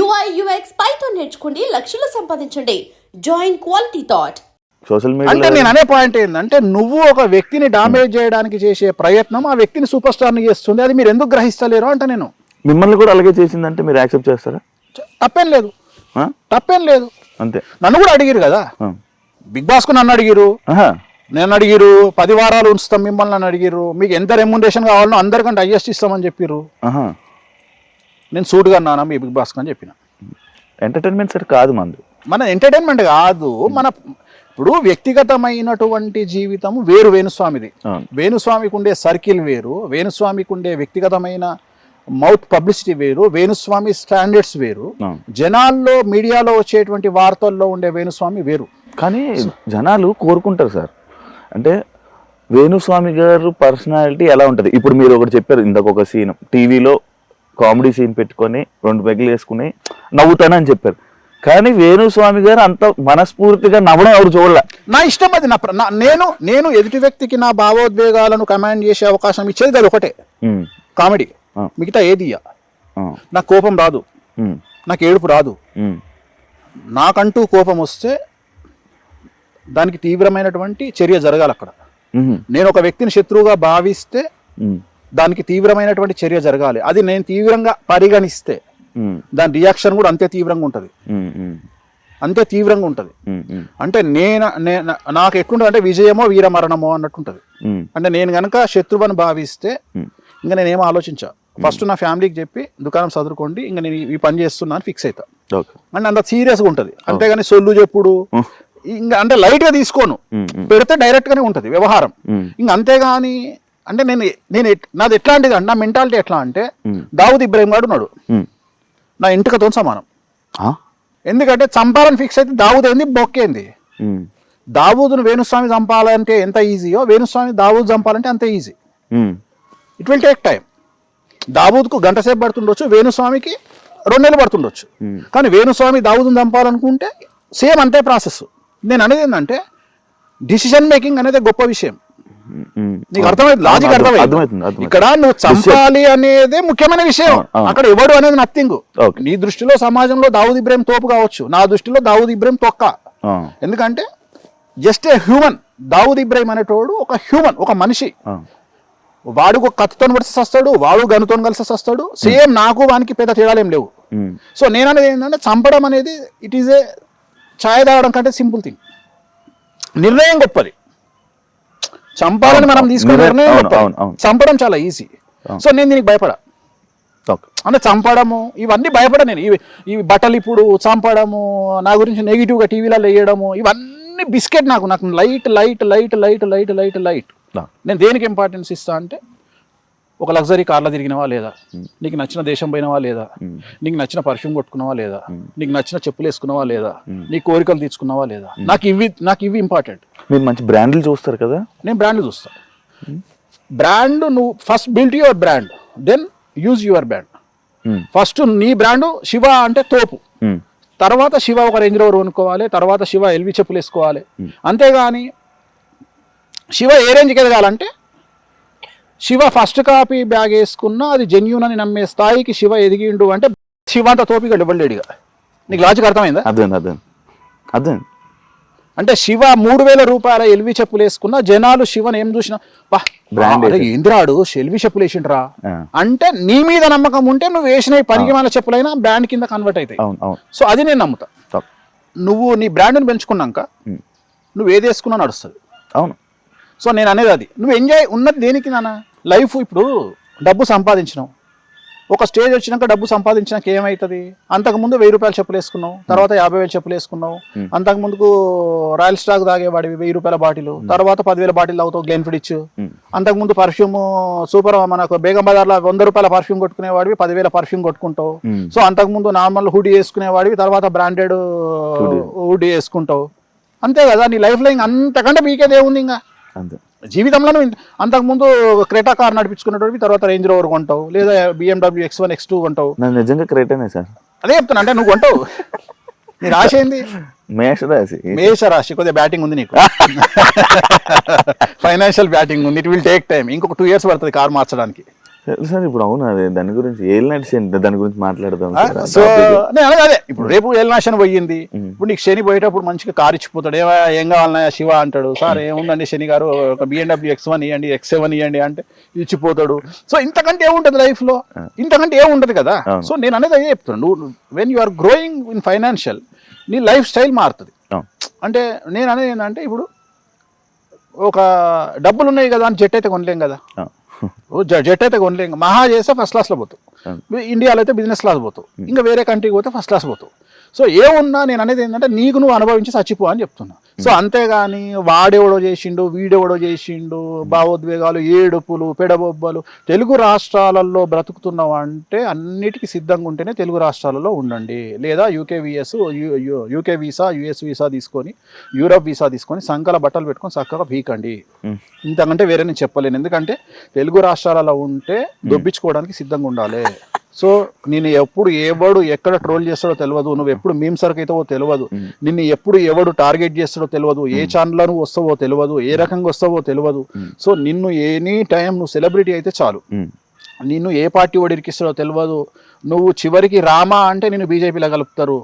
UI UX Python నేర్చుకోండి, లక్షలు సంపాదించండి. Join Quality Thought. Social media అంటే నేను అనే పాయింట్ ఏంటంటే, నువ్వు ఒక వ్యక్తిని డామేజ్ చేయడానికి చేసే ప్రయత్నం ఆ వ్యక్తిని సూపర్ స్టార్ ని చేస్తుంది. అది మీరు ఎందుకు గ్రహిస్తలేరు అంటే నేను మిమ్మల్ని కూడా అలాగే చేసిందంటే మీరు యాక్సెప్ట్ చేస్తారా? తప్పేం లేదు, ఆ? తప్పేం లేదు. అంతే. నన్ను కూడా అడిగిరు కదా, ఆ. బిగ్ బాస్ కు నన్ను అడిగిరు, ఆహా. నేను అడిగిరు 10 వారాలు ఉంచుతాం మిమ్మల్ని అని అడిగిరు. మీకు ఎంత రెమ్యునరేషన్ కావాలనో అందరికంటే హైయెస్ట్ ఇస్తామని చెప్పిర్రు. ఆహా. నేను సూటుగా అన్నానా మీ బిగ్ బాస్ అని చెప్పిన. ఎంటర్టైన్మెంట్ సెట్ కాదు మంది, మన ఎంటర్టైన్మెంట్ కాదు, మన ఇప్పుడు వ్యక్తిగతమైనటువంటి జీవితం వేరు వేణుస్వామిది. అవును. వేణుస్వామికి ఉండే సర్కిల్ వేరు, వేణుస్వామికి ఉండే వ్యక్తిగతమైన మౌత్ పబ్లిసిటీ వేరు, వేణుస్వామి స్టాండర్డ్స్ వేరు, అవును. జనాల్లో మీడియాలో వచ్చేటువంటి వార్తల్లో ఉండే వేణుస్వామి వేరు. కానీ జనాలు కోరుకుంటారు సార్. అంటే వేణుస్వామి గారు పర్సనాలిటీ ఎలా ఉంటుంది? ఇప్పుడు మీరు ఒకటి చెప్పారు ఇందాక, ఒక సీన్ టీవీలో కామెడీ సీన్ పెట్టుకొని 2 పెగ్గులు వేసుకుని నవ్వుతానని చెప్పారు. కానీ వేణుస్వామి గారు అంత మనస్ఫూర్తిగా నవ్వడం ఎవరు చూడలే. నా ఇష్టం అది. నేను ఎదుటి వ్యక్తికి నా భావోద్వేగాలను కమాండ్ చేసే అవకాశం ఇచ్చేది అది ఒకటే, కామెడీ. మిగతా ఏది నాకు కోపం రాదు, నాకు ఏడుపు రాదు. నాకంటూ కోపం వస్తే దానికి తీవ్రమైనటువంటి చర్య జరగాలి అక్కడ. నేను ఒక వ్యక్తిని శత్రువుగా భావిస్తే దానికి తీవ్రమైనటువంటి చర్య జరగాలి. అది నేను తీవ్రంగా పరిగణిస్తే దాని రియాక్షన్ కూడా అంతే తీవ్రంగా ఉంటుంది, అంతే తీవ్రంగా ఉంటుంది. అంటే నాకు ఎట్లుంటుంది అంటే విజయమో వీరమరణమో అన్నట్టుంటది. అంటే నేను గనక శత్రువుని భావిస్తే ఇంకా నేనేమో ఆలోచించా, ఫస్ట్ నా ఫ్యామిలీకి చెప్పి దుకాణం చదువుకోండి, ఇంకా నేను ఈ పని చేస్తున్నా అని ఫిక్స్ అవుతా. అంటే అంత సీరియస్గా ఉంటుంది. అంతేగాని సొల్లు చెప్పుడు ఇంకా అంటే లైట్ గా తీసుకోను, పెడితే డైరెక్ట్ గానే ఉంటది వ్యవహారం. ఇంకా అంతేగాని అంటే నాది ఎట్లాంటిది అంటే, నా మెంటాలిటీ ఎట్లా అంటే, దావుద్ ఇబ్రాహిం గారు ఉన్నాడు, నా ఇంటికతో సమానం. ఎందుకంటే చంపాలని ఫిక్స్ అయితే దావుద్ ఏంది బొక్కేంది. దావూదును వేణుస్వామి చంపాలంటే ఎంత ఈజీయో, వేణుస్వామి దావూద్ చంపాలంటే అంతే easy. It will take time. దావూద్కు గంట సేపు పడుతుండొచ్చు, వేణుస్వామికి 2 నెలలు పడుతుండొచ్చు. కానీ వేణుస్వామి దావూదును చంపాలనుకుంటే సేమ్ అంతే ప్రాసెస్. నేను అనేది ఏంటంటే, డిసిషన్ మేకింగ్ అనేది గొప్ప విషయం. నీకు అర్థమైంది, లాజిక్ అర్థమైంది. ఇక్కడ నువ్వు చంపాలి అనేది ముఖ్యమైన విషయం, అక్కడ ఎవడు అనేది నథింగ్. నీ దృష్టిలో సమాజంలో దావూద్ ఇబ్రాహిం తోపు కావచ్చు, నా దృష్టిలో దావూద్ ఇబ్రాహిం తొక్క. ఎందుకంటే just a human. Dawood Ibrahim అనేటోడు ఒక హ్యూమన్, ఒక మనిషి. వాడు ఒక కత్తితో కలిసి వస్తాడు, వాడు గనుతో కలిసి వస్తాడు. సేమ్ నాకు వానికి పెద్ద తేడాలు ఏం లేవు. సో నేను అనేది ఏంటంటే, చంపడం అనేది ఇట్ ఈజ్ ఏ ఛాయ్ తాగడం కంటే సింపుల్ థింగ్. నిర్ణయం గొప్పది, చంపాలని మనం తీసుకునే నిర్ణయం గొప్పది. చంపడం చాలా ఈజీ. సో నేను దీనికి భయపడా. అంటే చంపడము ఇవన్నీ భయపడ నేను. ఇవి బట్టలు ఇప్పుడు చంపడము, నా గురించి నెగిటివ్గా టీవీలలో వేయడము, ఇవన్నీ బిస్కెట్. నాకు light light light light light light light. నేను దేనికి ఇంపార్టెన్స్ ఇస్తా అంటే, ఒక లగ్జరీ కార్లో తిరిగినవా లేదా, నీకు నచ్చిన దేశం పోయినవా లేదా, నీకు నచ్చిన పర్ఫ్యూమ్ కొట్టుకున్నావా లేదా, నీకు నచ్చిన చెప్పులు వేసుకున్నావా లేదా, నీ కోరికలు తీర్చుకున్నావా లేదా, నాకు ఇవి ఇంపార్టెంట్. మీరు మంచి బ్రాండ్లు చూస్తారు కదా. నేను బ్రాండ్లు చూస్తా. బ్రాండ్ నువ్వు first build your brand, then use your brand. First నీ బ్రాండ్ శివ అంటే తోపు, తర్వాత శివ ఒక రేంజ్ రోవర్ కొనుక్కోవాలి, తర్వాత శివ ఎల్వి చెప్పులు వేసుకోవాలి. అంతేగాని శివ ఏ రేంజ్కి ఎదగాలంటే, శివ ఫస్ట్ కాపీ బ్యాగ్ వేసుకున్నా అది జెన్యూన్ అని నమ్మే స్థాయికి శివ ఎదిగిండు అంటే, శివ అంత తోపిగా ఇవ్వలేడుగా. నీకు లాజిక్ అర్థమైందా? అర్థం. అంటే శివ 3000 రూపాయల ఎల్వి చెప్పులు వేసుకున్నా జనాలు శివని ఏం చూసినా, ఏంద్రాడు ఎల్వి చెప్పులు వేసిండ్రా అంటే, నీ మీద నమ్మకం ఉంటే నువ్వు వేసిన పనికి మన చెప్పులైనా బ్రాండ్ కింద కన్వర్ట్ అవుతాయి. సో అది నేను నమ్ముతా. నువ్వు నీ బ్రాండ్ని పెంచుకున్నాక నువ్వు ఏది వేసుకున్నా నడుస్తుంది. అవును. సో నేను అనేది అది. నువ్వు ఎంజాయ్ ఉన్నది దేనికి నాన్న? లైఫ్. ఇప్పుడు డబ్బు సంపాదించినావు, ఒక స్టేజ్ వచ్చినాక డబ్బు సంపాదించినాక ఏమవుతుంది? అంతకుముందు 1000 రూపాయల చెప్పులు వేసుకున్నావు, తర్వాత 50,000 చెప్పులు వేసుకున్నావు. అంతకుముందుకు రాయల్ స్టాక్ తాగేవాడివి 1000 రూపాయల బాటిల్, తర్వాత 10,000 బాటిల్ తాగుతావు గ్లెన్ఫిడిచ్. అంతకుముందు పర్ఫ్యూమ్ సూపర్, మనకు బేగం బజార్లో 100 రూపాయల పర్ఫ్యూమ్ కొట్టుకునేవాడివి 10,000 పర్ఫ్యూమ్ కొట్టుకుంటావు. సో అంతకుముందు నార్మల్ హుడీ వేసుకునేవాడివి, తర్వాత బ్రాండెడ్ హుడీ వేసుకుంటావు. అంతే కదా నీ లైఫ్లో. ఇంకా అంతకంటే మీకేది ఏముంది ఇంకా జీవితంలో? అంతకుముందు క్రెటా కార్ నడిపించుకునేటోడివి, తర్వాత రేంజ్ రోవర్ కొంటావు, లేదా BMW X1 X2 కొంటావు. నిజంగా క్రెటానే సార్. అదే చెప్తున్నా, అంటే నువ్వు కొంటావు. నీ రాశి ఏంది? మేషరాశి. కొద్దిగా బ్యాటింగ్ ఉంది నీకు, ఫైనాన్షియల్ బ్యాటింగ్ ఉంది. It will take time. ఇంకొక 2 years పడుతుంది కార్ మార్చడానికి. సార్ ఇప్పుడు అవును అదే దాని గురించి ఏలినాటి శని దాని గురించి మాట్లాడదాం సార్. ఆ సో topic. నేను అనేది అదే ఇప్పుడు రేపు ఏలినాశనం పోయింది, ఇప్పుడు నీకు శని పోయేటప్పుడు మంచిగా కారు ఇచ్చిపోతాడు, ఏం కావాలన్నా శివ అంటాడు, సార్ ఏముందండి శని గారు ఒక BMW X1 ఇవ్వండి, X7 ఇవ్వండి అంటే ఇచ్చిపోతాడు. సో ఇంతకంటే ఏముంటది లైఫ్ లో, ఇంతకంటే ఏముంటది కదా. సో నేను అనేది అదే చెప్తున్నాను, నువ్వు when you are growing in financial నీ లైఫ్ స్టైల్ మారుతుంది. అంటే నేను అనేది ఏంటంటే ఇప్పుడు ఒక డబ్బులు ఉన్నాయి కదా అని జెట్ అయితే కొనలేం కదా, జెట్ అయితే కొనలేం, మహా చేస్తే ఫస్ట్ క్లాస్లో పోతావు, ఇండియాలో అయితే బిజినెస్ క్లాస్ పోతావు, ఇంకా వేరే కంట్రీకి పోతే ఫస్ట్ క్లాస్ పోతావు. సో ఏమున్నా నేను అనేది ఏంటంటే నీకు నువ్వు అనుభవించి చచ్చిపో అని చెప్తున్నా. సో అంతేగాని వాడెవడో చేసిండు వీడెవడో చేసిండు భావోద్వేగాలు ఏడుపులు పెడబొబ్బలు. తెలుగు రాష్ట్రాలలో బ్రతుకుతున్నావు అంటే అన్నిటికీ సిద్ధంగా ఉంటేనే తెలుగు రాష్ట్రాలలో ఉండండి, లేదా యూకే వీసా యుఎస్ వీసా తీసుకొని యూరప్ వీసా తీసుకొని సంకల బట్టలు పెట్టుకొని చక్కగా పీకండి. ఇంతకంటే వేరే నేను చెప్పలేను, ఎందుకంటే తెలుగు రాష్ట్రాలలో ఉంటే దొబ్బించుకోవడానికి సిద్ధంగా ఉండాలి. సో నేను ఎప్పుడు ఎవడు ఎక్కడ ట్రోల్ చేస్తాడో తెలియదు, నువ్వు ఎప్పుడు మీమ్ సరుకు అవుతావో తెలియదు, నిన్ను ఎప్పుడు ఎవడు టార్గెట్ చేస్తాడో తెలియదు, ఏ ఛానల్లో నువ్వు వస్తావో తెలియదు, ఏ రకంగా వస్తావో తెలియదు. సో నిన్ను ఎనీ టైం నువ్వు సెలబ్రిటీ అయితే చాలు, నిన్ను ఏ పార్టీ వాడు ఇరికిస్తాడో తెలియదు. నువ్వు చివరికి రామా అంటే నిన్ను బీజేపీలో కలుపుతారు,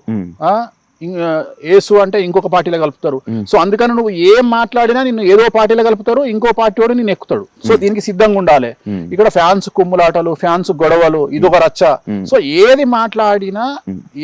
ఏసు అంటే ఇంకొక పార్టీలో కలుపుతారు. సో అందుకని నువ్వు ఏం మాట్లాడినా నిన్ను ఏదో పార్టీలో కలుపుతారు, ఇంకో పార్టీ వాడు నిన్ను ఎక్కుతాడు. సో దీనికి సిద్ధంగా ఉండాలి. ఇక్కడ ఫ్యాన్స్ కుమ్ములాటలు, ఫ్యాన్స్ గొడవలు, ఇదొక రచ్చ. సో ఏది మాట్లాడినా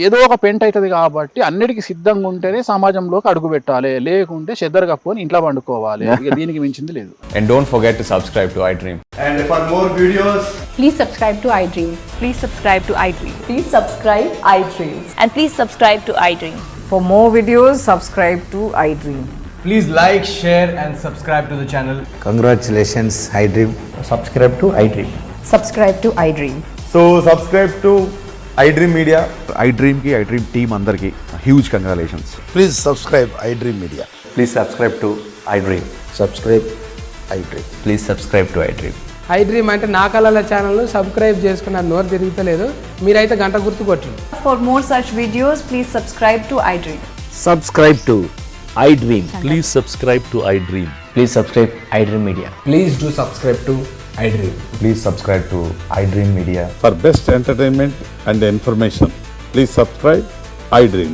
ఏదో ఒక పెంట్ అవుతుంది కాబట్టి అన్నిటికీ సిద్ధంగా ఉంటేనే సమాజంలోకి అడుగు పెట్టాలి, లేకుంటే చెద్దరు కప్పుకొని ఇంట్లో పండుకోవాలి. ఇక దీనికి మించింది లేదు. And don't forget to subscribe to iDream. And for more videos, Please subscribe to iDream. Please subscribe to iDream. Please subscribe iDream. And please subscribe to iDream. For more videos, subscribe to iDream. please like, share, and subscribe to the channel. Congratulations, iDream. Subscribe to iDream. Subscribe to iDream. So subscribe to iDream Media. iDream ki iDream team andarki huge congratulations. Please subscribe iDream Media. Please subscribe to iDream. Subscribe iDream. Please subscribe to iDream. iDream అంటే నా కళల channel subscribe చేసుకున్న నోరు తిరుగుతలేదు, మీరైతే గంట గుర్తు కొట్టండి. For more such videos, please subscribe to iDream. Subscribe to iDream. Please subscribe to iDream. Please subscribe iDream Media. Please do subscribe to iDream. Please subscribe to iDream Media. For best entertainment and information, please subscribe iDream.